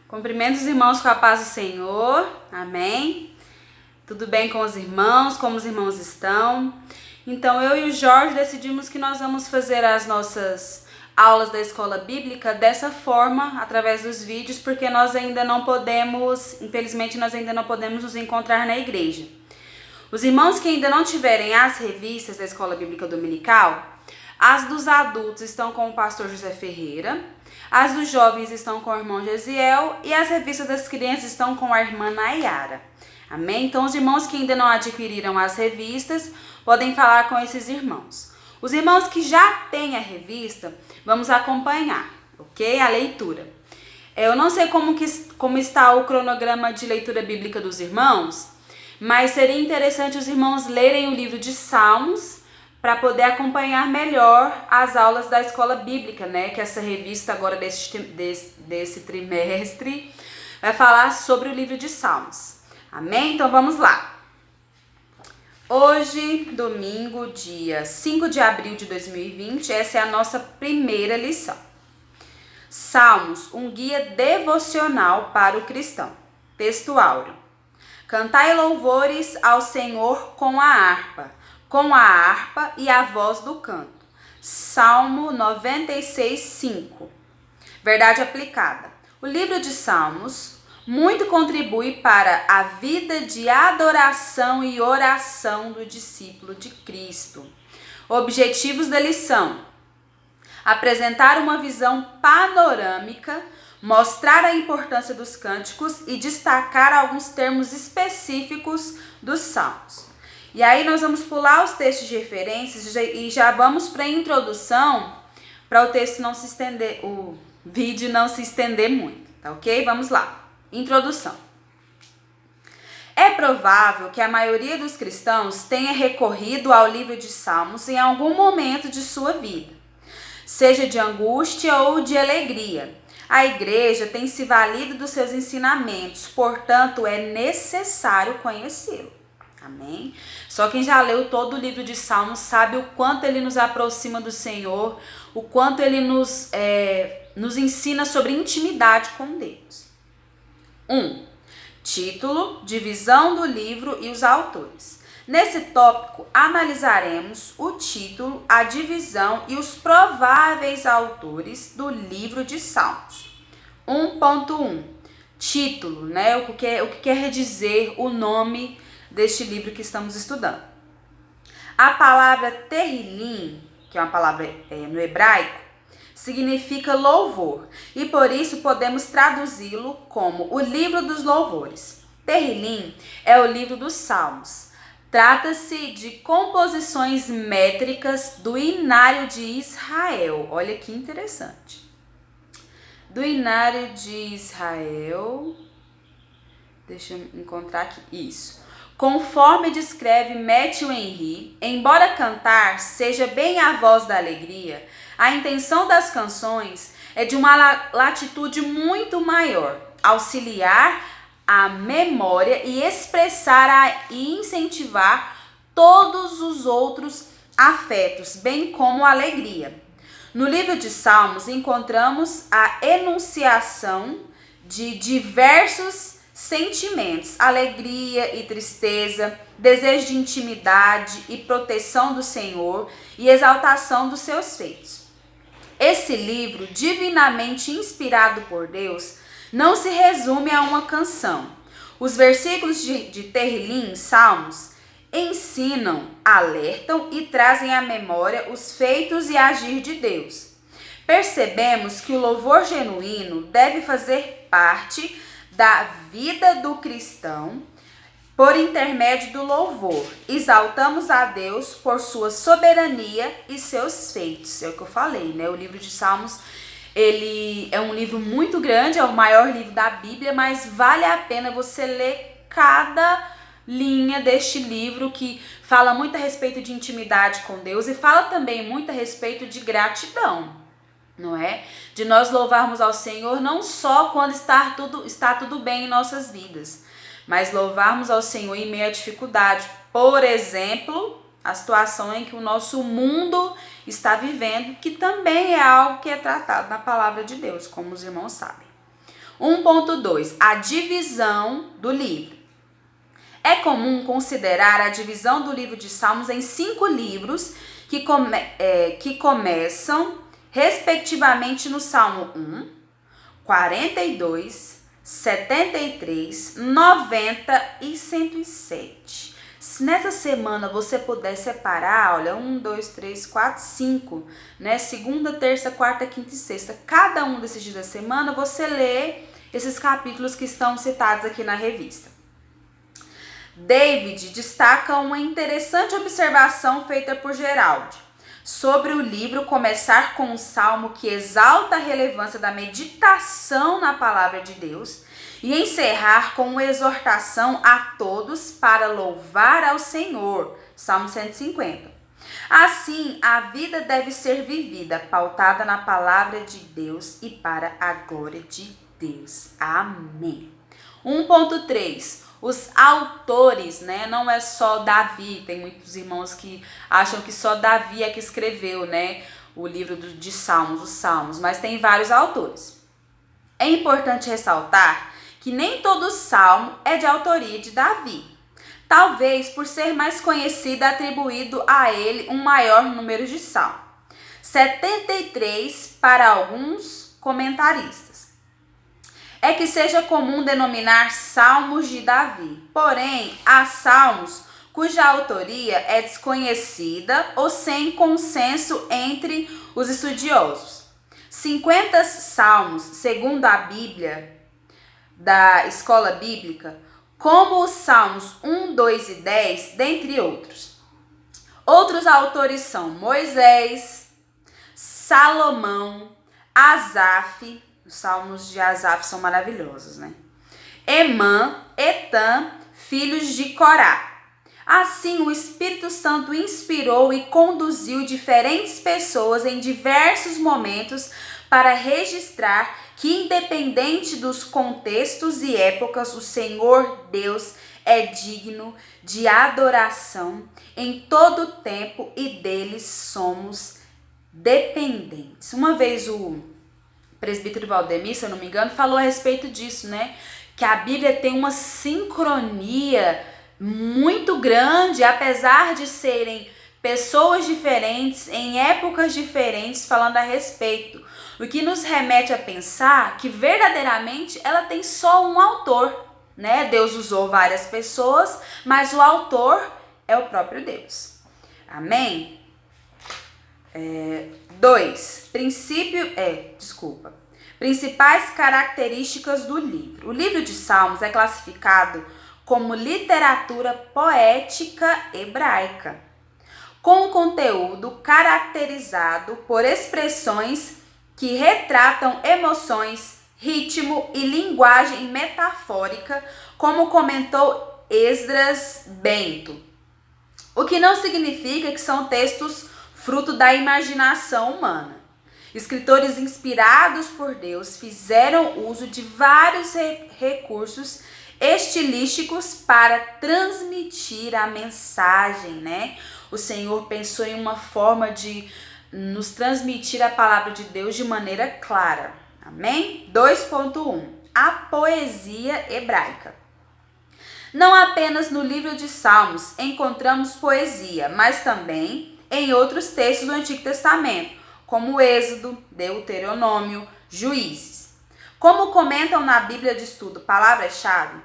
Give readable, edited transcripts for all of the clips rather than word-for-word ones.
Cumprimento os irmãos com a paz do Senhor, amém? Tudo bem com os irmãos? Como os irmãos estão? Então, eu e o Jorge decidimos que nós vamos fazer as nossas aulas da escola bíblica dessa forma, através dos vídeos, porque nós ainda não podemos, infelizmente, nós ainda não podemos nos encontrar na igreja. Os irmãos que ainda não tiverem as revistas da escola bíblica dominical, as dos adultos estão com o pastor José Ferreira, as dos jovens estão com o irmão Gesiel e as revistas das crianças estão com a irmã Nayara. Amém? Então, os irmãos que ainda não adquiriram as revistas podem falar com esses irmãos. Os irmãos que já têm a revista, vamos acompanhar, ok? A leitura. Eu não sei como está o cronograma de leitura bíblica dos irmãos, mas seria interessante os irmãos lerem o livro de Salmos para poder acompanhar melhor as aulas da escola bíblica, né? Que essa revista agora desse trimestre vai falar sobre o livro de Salmos. Amém? Então vamos lá. Hoje, domingo, dia 5 de abril de 2020, essa é a nossa primeira lição. Salmos, um guia devocional para o cristão. Texto áureo. Cantai louvores ao Senhor com a harpa e a voz do canto. Salmo 96, 5. Verdade aplicada. O livro de Salmos muito contribui para a vida de adoração e oração do discípulo de Cristo. Objetivos da lição: apresentar uma visão panorâmica, mostrar a importância dos cânticos e destacar alguns termos específicos dos salmos. E aí nós vamos pular os textos de referências e já vamos para a introdução, para o texto não se estender, o vídeo não se estender muito, tá ok? Vamos lá. Introdução. É provável que a maioria dos cristãos tenha recorrido ao livro de Salmos em algum momento de sua vida, seja de angústia ou de alegria. A igreja tem se valido dos seus ensinamentos, portanto, é necessário conhecê-lo. Amém? Só quem já leu todo o livro de Salmos sabe o quanto ele nos aproxima do Senhor, o quanto ele nos ensina sobre intimidade com Deus. 1. Título, divisão do livro e os autores. Nesse tópico, analisaremos o título, a divisão e os prováveis autores do livro de Salmos. 1.1. Título, né? O que quer dizer o nome deste livro que estamos estudando. A palavra Terrilim, que é uma palavra no hebraico, significa louvor e por isso podemos traduzi-lo como o livro dos louvores. Terrilim é o livro dos Salmos. Trata-se de composições métricas do Inário de Israel. Olha que interessante. Do Inário de Israel. Deixa eu encontrar aqui. Isso. Conforme descreve Matthew Henry, embora cantar seja bem a voz da alegria, a intenção das canções é de uma latitude muito maior, auxiliar a memória e expressar e incentivar todos os outros afetos, bem como a alegria. No livro de Salmos encontramos a enunciação de diversos sentimentos, alegria e tristeza, desejo de intimidade e proteção do Senhor e exaltação dos seus feitos. Esse livro, divinamente inspirado por Deus, não se resume a uma canção. Os versículos de Terrilim, Salmos, ensinam, alertam e trazem à memória os feitos e agir de Deus. Percebemos que o louvor genuíno deve fazer parte da vida do cristão por intermédio do louvor. Exaltamos a Deus por sua soberania e seus feitos. É o que eu falei, né? O livro de Salmos, ele é um livro muito grande, é o maior livro da Bíblia, mas vale a pena você ler cada linha deste livro, que fala muito a respeito de intimidade com Deus e fala também muito a respeito de gratidão, não é? De nós louvarmos ao Senhor não só quando está tudo bem em nossas vidas, mas louvarmos ao Senhor em meio à dificuldade. Por exemplo, a situação em que o nosso mundo está vivendo, que também é algo que é tratado na palavra de Deus, como os irmãos sabem. 1.2. A divisão do livro. É comum considerar a divisão do livro de Salmos em 5 livros que começam, respectivamente, no Salmo 1, 42, 73, 90 e 107. Se nessa semana você puder separar, olha, 1, 2, 3, 4, 5, né? Segunda, terça, quarta, quinta e sexta. Cada um desses dias da semana você lê esses capítulos que estão citados aqui na revista. David destaca uma interessante observação feita por Gerald sobre o livro começar com um salmo que exalta a relevância da meditação na palavra de Deus e encerrar com uma exortação a todos para louvar ao Senhor, Salmo 150. Assim, a vida deve ser vivida, pautada na palavra de Deus e para a glória de Deus. Amém. 1.3. Os autores, né? Não é só Davi. Tem muitos irmãos que acham que só Davi é que escreveu, né? O livro de Salmos, os Salmos. Mas tem vários autores. É importante ressaltar que nem todo salmo é de autoria de Davi. Talvez por ser mais conhecido, atribuído a ele um maior número de salmos. 73 para alguns comentaristas. É que seja comum denominar salmos de Davi. Porém, há salmos cuja autoria é desconhecida ou sem consenso entre os estudiosos. 50 salmos, segundo a Bíblia da Escola Bíblica, como os salmos 1, 2 e 10, dentre outros. Outros autores são Moisés, Salomão, Asaf. Os salmos de Asaf são maravilhosos, né? Emã, Etan, filhos de Corá. Assim, o Espírito Santo inspirou e conduziu diferentes pessoas em diversos momentos para registrar que, independente dos contextos e épocas, o Senhor Deus é digno de adoração em todo o tempo e deles somos dependentes. Uma vez o presbítero Valdemir, se eu não me engano, falou a respeito disso, né? Que a Bíblia tem uma sincronia muito grande, apesar de serem pessoas diferentes, em épocas diferentes, falando a respeito. O que nos remete a pensar que verdadeiramente ela tem só um autor, né? Deus usou várias pessoas, mas o autor é o próprio Deus. Amém? 2. Principais características do livro. O livro de Salmos é classificado como literatura poética hebraica, com conteúdo caracterizado por expressões que retratam emoções, ritmo e linguagem metafórica, como comentou Esdras Bento. O que não significa que são textos fruto da imaginação humana. Escritores inspirados por Deus fizeram uso de vários recursos estilísticos para transmitir a mensagem, né? O Senhor pensou em uma forma de nos transmitir a palavra de Deus de maneira clara. Amém? 2.1. A poesia hebraica. Não apenas no livro de Salmos encontramos poesia, mas também em outros textos do Antigo Testamento, como Êxodo, Deuteronômio, Juízes. Como comentam na Bíblia de Estudo Palavras-Chave,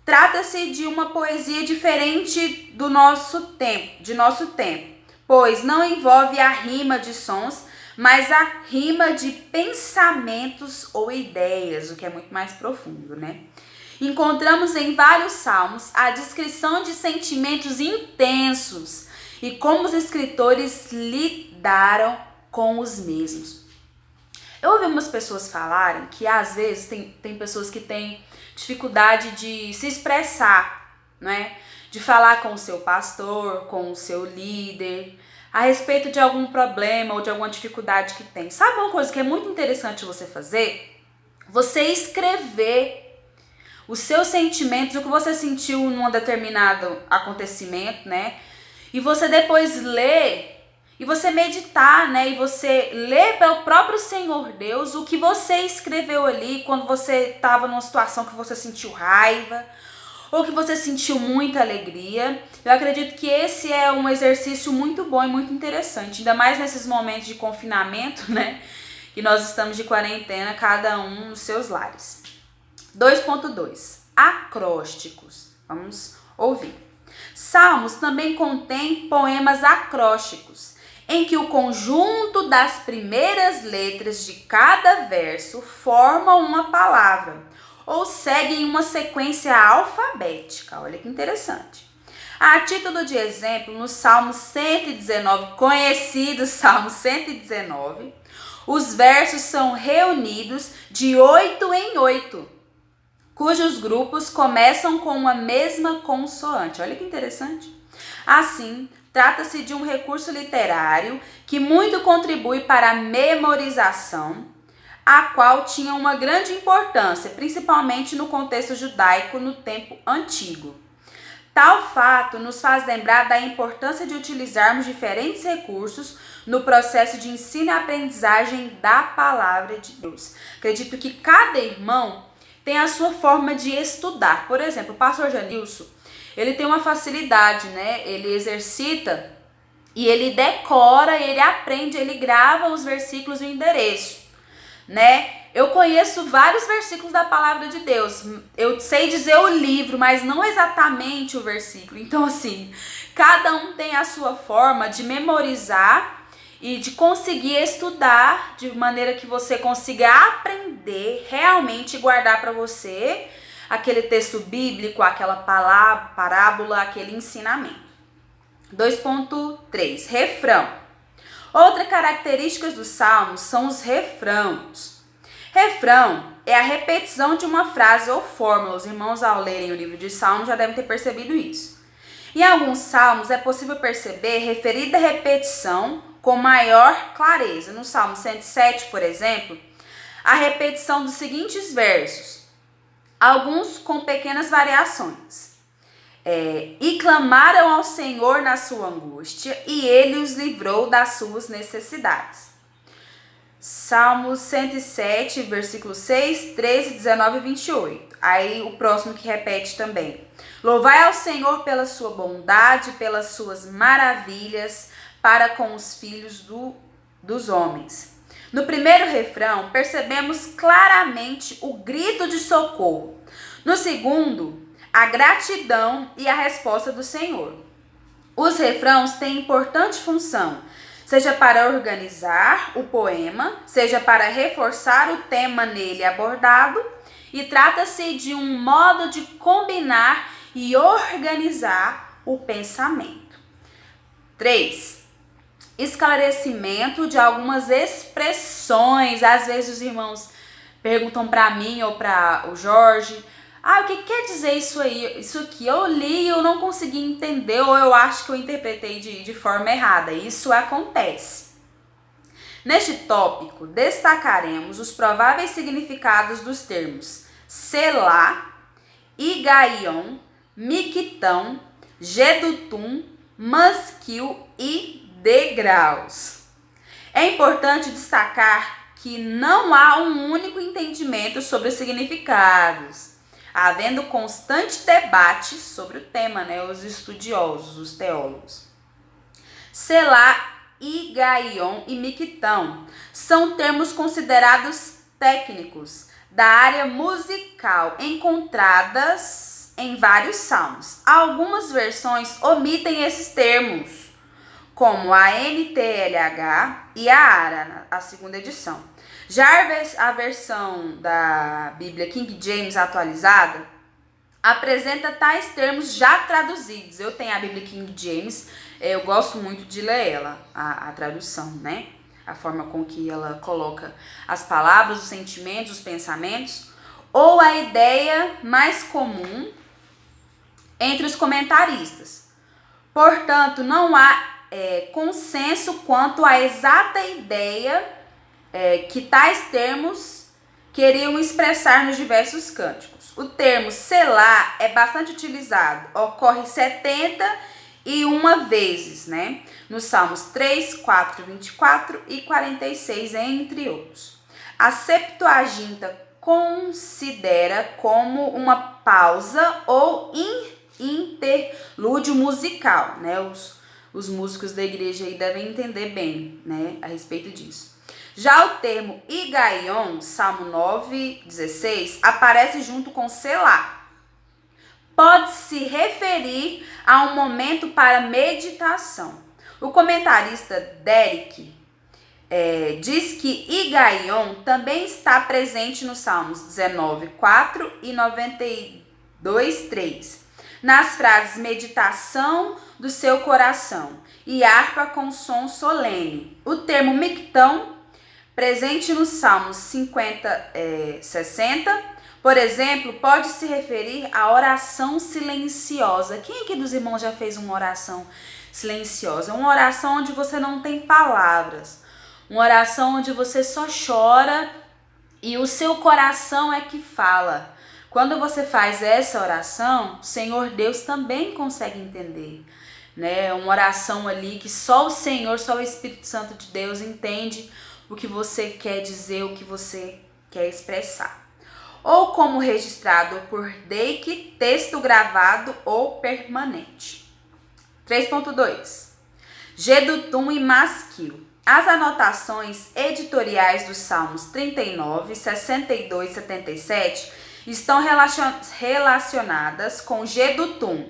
trata-se de uma poesia diferente de nosso tempo, pois não envolve a rima de sons, mas a rima de pensamentos ou ideias, o que é muito mais profundo, né? Encontramos em vários salmos a descrição de sentimentos intensos e como os escritores lidaram com os mesmos. Eu ouvi umas pessoas falarem que às vezes tem pessoas que têm dificuldade de se expressar, né? De falar com o seu pastor, com o seu líder, a respeito de algum problema ou de alguma dificuldade que tem. Sabe uma coisa que é muito interessante você fazer? Você escrever os seus sentimentos, o que você sentiu num determinado acontecimento, né? E você depois ler e você meditar, né, e você ler pelo próprio Senhor Deus o que você escreveu ali quando você estava numa situação que você sentiu raiva ou que você sentiu muita alegria. Eu acredito que esse é um exercício muito bom e muito interessante, ainda mais nesses momentos de confinamento, né, que nós estamos de quarentena, cada um nos seus lares. 2.2. Acrósticos. Vamos ouvir. Salmos também contém poemas acrósticos, em que o conjunto das primeiras letras de cada verso formam uma palavra, ou seguem uma sequência alfabética. Olha que interessante. A título de exemplo, no Salmo 119, conhecido Salmo 119, os versos são reunidos de 8 em 8, cujos grupos começam com uma mesma consoante. Olha que interessante. Assim, trata-se de um recurso literário que muito contribui para a memorização, a qual tinha uma grande importância, principalmente no contexto judaico no tempo antigo. Tal fato nos faz lembrar da importância de utilizarmos diferentes recursos no processo de ensino e aprendizagem da palavra de Deus. Acredito que cada irmão tem a sua forma de estudar. Por exemplo, o pastor Janilson, ele tem uma facilidade, né? Ele exercita e ele decora, ele aprende, ele grava os versículos e o endereço, né? Eu conheço vários versículos da palavra de Deus. Eu sei dizer o livro, mas não exatamente o versículo. Então, assim, cada um tem a sua forma de memorizar e de conseguir estudar de maneira que você consiga aprender realmente e guardar para você aquele texto bíblico, aquela palavra, parábola, aquele ensinamento. 2.3. Refrão. Outra característica dos salmos são os refrãos. Refrão é a repetição de uma frase ou fórmula. Os irmãos, ao lerem o livro de Salmos, já devem ter percebido isso. Em alguns salmos é possível perceber referida repetição com maior clareza. No Salmo 107, por exemplo, a repetição dos seguintes versos, alguns com pequenas variações. E clamaram ao Senhor na sua angústia, e ele os livrou das suas necessidades. Salmo 107, versículo 6, 13, 19 e 28. Aí o próximo que repete também. Louvai ao Senhor pela sua bondade, pelas suas maravilhas para com os filhos dos homens. No primeiro refrão, percebemos claramente o grito de socorro. No segundo, a gratidão e a resposta do Senhor. Os refrãos têm importante função, seja para organizar o poema, seja para reforçar o tema nele abordado, e trata-se de um modo de combinar e organizar o pensamento. 3. Esclarecimento de algumas expressões. Às vezes os irmãos perguntam para mim ou para o Jorge, o que quer dizer isso aí? Isso aqui eu li e eu não consegui entender, ou eu acho que eu interpretei de forma errada. Isso acontece. Neste tópico, destacaremos os prováveis significados dos termos Selá, Igaion, Miquitão, Gedutum, Masquil e degraus. É importante destacar que não há um único entendimento sobre os significados, havendo constante debate sobre o tema, né? Os estudiosos, os teólogos. Selá, Igaion e Miquitão são termos considerados técnicos da área musical, encontradas em vários salmos. Algumas versões omitem esses termos, como a NTLH e a ARA, a segunda edição. Já a versão da Bíblia King James atualizada apresenta tais termos já traduzidos. Eu tenho a Bíblia King James, eu gosto muito de ler ela, a tradução, né? A forma com que ela coloca as palavras, os sentimentos, os pensamentos, ou a ideia mais comum entre os comentaristas. Portanto, não há consenso quanto à exata ideia que tais termos queriam expressar nos diversos cânticos. O termo selá é bastante utilizado, ocorre 70 e uma vezes, né? Nos Salmos 3, 4, 24 e 46, entre outros. A Septuaginta considera como uma pausa ou interlúdio musical, né? Os músicos da igreja aí devem entender bem, né, a respeito disso. Já o termo Higaion, Salmo 9, 16, aparece junto com Selá. Pode se referir a um momento para meditação. O comentarista Derek diz que Higaion também está presente nos Salmos 19, 4 e 92, 3. Nas frases meditação do seu coração e harpa com som solene. O termo mictão, presente nos Salmos 50, 60, por exemplo, pode se referir à oração silenciosa. Quem aqui dos irmãos já fez uma oração silenciosa? Uma oração onde você não tem palavras. Uma oração onde você só chora e o seu coração é que fala. Quando você faz essa oração, o Senhor Deus também consegue entender, né? Uma oração ali que só o Senhor, só o Espírito Santo de Deus entende o que você quer dizer, o que você quer expressar. Ou como registrado por Deik, texto gravado ou permanente. 3.2. Gedutum e Masquil. As anotações editoriais dos Salmos 39, 62 e 77 estão relacionadas com Gedutum,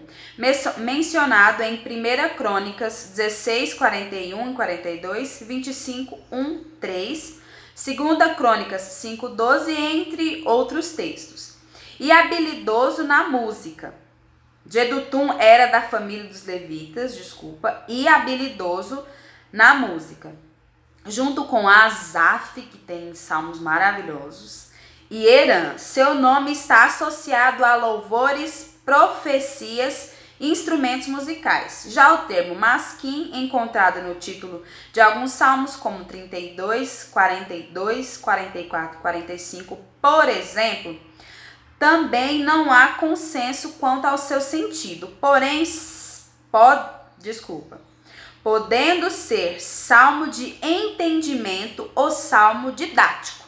mencionado em 1 Crônicas 16, 41 e 42, 25, 1, 3, 2 Crônicas 5, 12, entre outros textos. E habilidoso na música. Gedutum era da família dos levitas, e habilidoso na música. Junto com Asaf, que tem salmos maravilhosos, e Herã, seu nome está associado a louvores, profecias e instrumentos musicais. Já o termo masquim, encontrado no título de alguns salmos, como 32, 42, 44, 45, por exemplo, também não há consenso quanto ao seu sentido, porém, podendo ser salmo de entendimento ou salmo didático.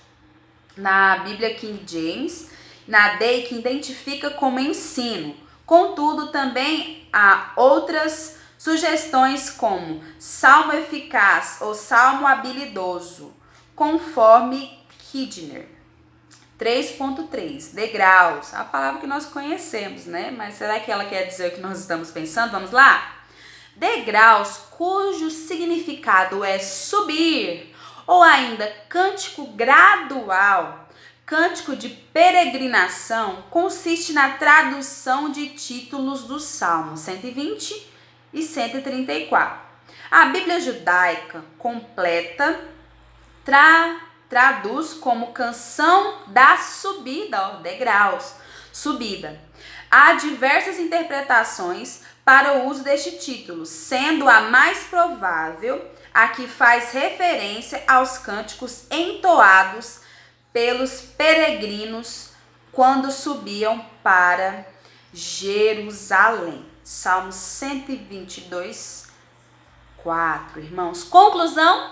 Na Bíblia King James, na Deik identifica como ensino. Contudo, também há outras sugestões como salmo eficaz ou salmo habilidoso, conforme Kidner. 3.3, degraus, a palavra que nós conhecemos, né? Mas será que ela quer dizer o que nós estamos pensando? Vamos lá? Degraus, cujo significado é subir, ou ainda cântico gradual, cântico de peregrinação, consiste na tradução de títulos dos Salmos 120 e 134. A Bíblia judaica completa traduz como canção da subida, degraus, subida. Há diversas interpretações para o uso deste título, sendo a mais provável a que faz referência aos cânticos entoados pelos peregrinos quando subiam para Jerusalém. Salmo 122, 4, irmãos. Conclusão: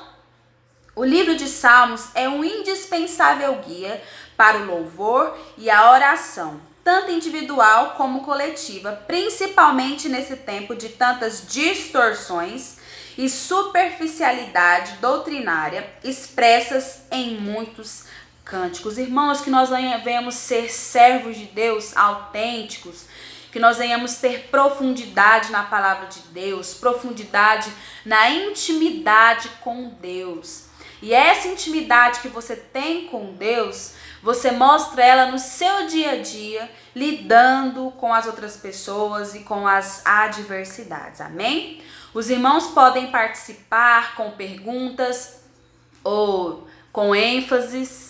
o livro de Salmos é um indispensável guia para o louvor e a oração, tanto individual como coletiva, principalmente nesse tempo de tantas distorções e superficialidade doutrinária expressas em muitos cânticos. Irmãos, que nós venhamos ser servos de Deus autênticos, que nós venhamos ter profundidade na palavra de Deus, profundidade na intimidade com Deus. E essa intimidade que você tem com Deus, você mostra ela no seu dia a dia, lidando com as outras pessoas e com as adversidades. Amém? Os irmãos podem participar com perguntas ou com ênfases